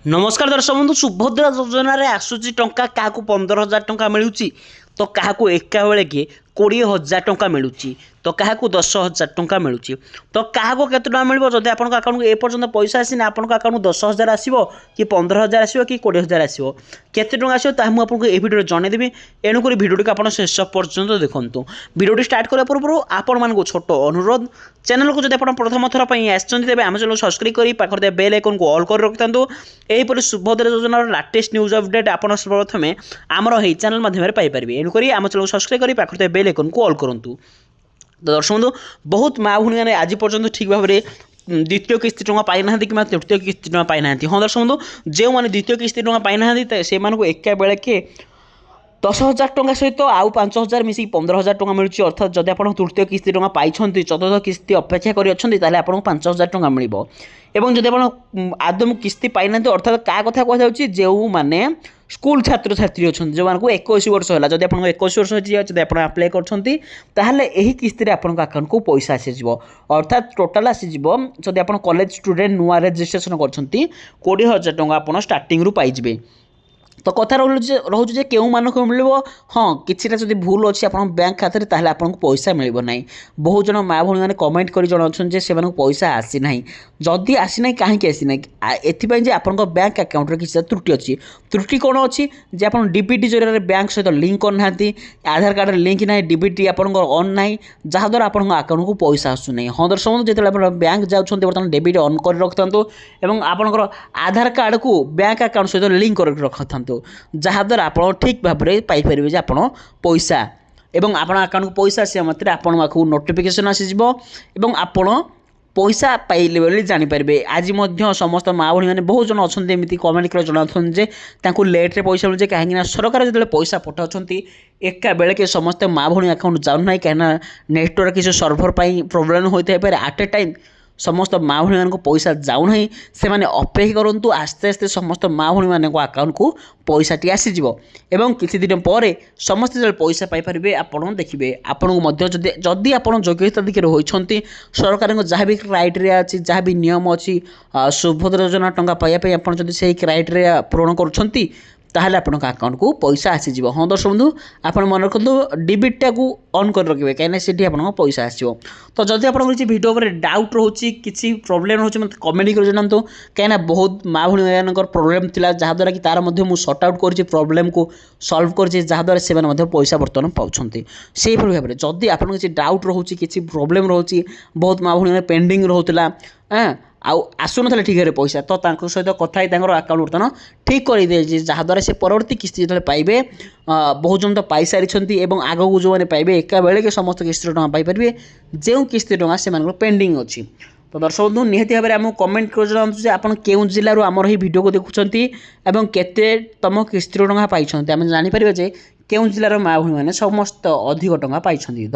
नमस्कार दर्शक बंधु सुभद्रा योजन आसूची टंका क्या 15,000 टंका मिलूँ तो क्या एका बेले के 20,000 टंका मिलूँ तो क्या 10,000 टंका मिलूँ तो क्या केते टका मिल जब आप अकाउंट एपर्यंत पैसा आसी आप अकाउंट 10,000 आसो कि 15,000 आसो कि 20,000 आसो केते टका आसो मुझे ये भिडियो जनईदेवी एणुक भिडियो आप शेष पर्यंत देखूँ भिडियो स्टार्ट करने पूर्व आपण मानक छोट अनुरोध चैनल को जब आप प्रथम थर पर आसते आम चैनल सब्सक्राइब कर पाखे बेल आइकन को ऑल कर रखि था यहीपरि सुभद्रा योजनार लाटेस्ट न्यूज अपडेट आप प्रथम आमर यही चैनल माध्यम पाइपर एणुक आम चैनल सब्सक्राइब कर पाखे बेल आइकन को ऑल करूँ। तो दर्शक बंधु बहुत माँ भूणी मैंने आज पर्यटन ठीक भाव में द्वितीय किस्ती टंका पाई ना कि तृतीय किस्ती टंका पाई ना। हाँ दर्शक बंधु जो मैंने द्वितीय किस्ती टंका पाई ना से एका बेले के 10,000 टंका सहित आउ 5,000 मिसिक 15,000 टंका मिलूँ अर्थात जब आप तृतीय किस्ती टंका पाई चतुर्थ किस्ती अपेक्षा कर आपको 5,000 टंका मिल एवं जब आप आदम किस्ती पाई ना अर्थात क्या कथा कहुच्छी जो मैंने स्कूल छात्र छात्री अच्छा जो 21 वर्ष है जब आप 21 वर्ष जब आप आप्लाय कर किस्ती आपन अकाउंट को पैसा आसीज अर्थात टोटाल आसीज जब आप कॉलेज स्टूडेंट नुआ रेजिस्ट्रेशन कर 20,000 टंका आप स्टार्टिंग रू पाइबे। तो कथा रोचे क्यों मानक मिल हाँ किसी जब भूल अच्छी आप बैंक खाते ताहले आपको पैसा मिल ना। बहुत जन माँ भूणी मैंने कमेंट कर जनाऊँ से पैसा आसी ना जदि आसी ना कहीं आसी ना एपाई आप बैंक आकाउंट किसी त्रुटि अच्छी त्रुटि कौन अच्छी जे आप डीबीटी जरिए बैंक सहित लिंक करना आधार कार्ड लिंक ना डीबीटी आप ऑन ना जहाद्वारा आप आकाउंट को पैसा आसूना। हाँ दर्शक बंधु जो बैंक जाऊँ बर्तमान डेबिट ऑन कर रखि था आपंकर आधार कार्ड को बैंक आकाउंट सहित लिंक कर रखि था जहाद्वारा आप ठीक भाव में पाइपर आप पैसा एवं आप आकाउंट को पैसा आसा मात्र आपण पाखु नोटिफिकेशन आसीज आपण पैसा पाइले बोली जानीपारे। आज समस्त माँ भूणी मैंने बहुत जन अच्छा एमती कमेंट कर जनाऊँ लेट्रे पैसा मिलूँ कहीं सरकार जो पैसा पठाऊँ एका बेले के समस्त माँ भूणी आकाउंट जाऊना कहीं नेटवर्क किसी सर्भर पर प्रोब्लेम होता है आट ए टाइम समस्त माँ भूणी मान पैसा जाऊना से मैंने अपेक्षा करूँ आस्ते आस्ते समस्त माँ भूणी मान आकाउंट को पैसाटी आसीज एवं किसी दिन पर समस्त जो पैसा पाइपर आप देखिए आपन को जदि आप योग्यता दिखे होती सरकार जहाँ भी क्राइटेरिया अच्छी जहाँ भी नियम अच्छी सुभद्रा योजना टंका पाइबा आप से क्राइटेरिया पूरण कर ताहले आपन अकाउंट को पैसा आसीज। हाँ दर्शक बंधु आप मन रखु डीबीटा को ऑन कर रखिए कहीं से आप पैसा आसो। तो जब आप किसी भिडियो पर डाउट रोचे किसी प्रोब्लेम रोचे मतलब कमेंट कर जनातु कहीं बहुत माँ भूणी मान प्रोब्लेम थी जहाद्वारा कि तार मुझे सर्ट आउट कर प्रोब्लेम को सल्व कर जहाद्वारा से पैसा बर्तमान पाँच से भाव में जदि आप किसी डाउट रोचे किसी प्रोब्लेम रोचे बहुत माँ भूणी पेंडिंग रोला आसुन ठीक है पैसा तो सहित कथा आकाउंट बर्तमान ठीक कर दिए जहाद्वारा से परवर्ती किस्ती जो पाइबे बहुत जन तो पाई सारी आगक जो मैंने पाइबे एका बेले के समस्त किस्ती टंका पाइपर जो किस्ती टंका से पेंडिंग अच्छी। तो दर्शक बंधु निहाती भाव में आमको कमेंट कर जनाऊँ आप केउं जिलूर आमर ये भिडियो को देखुं केते तम किस्ती टंका पाई आम जानीपर जे केउं जिलार माँ भूणी मैंने समस्त अधिक टंका पाई।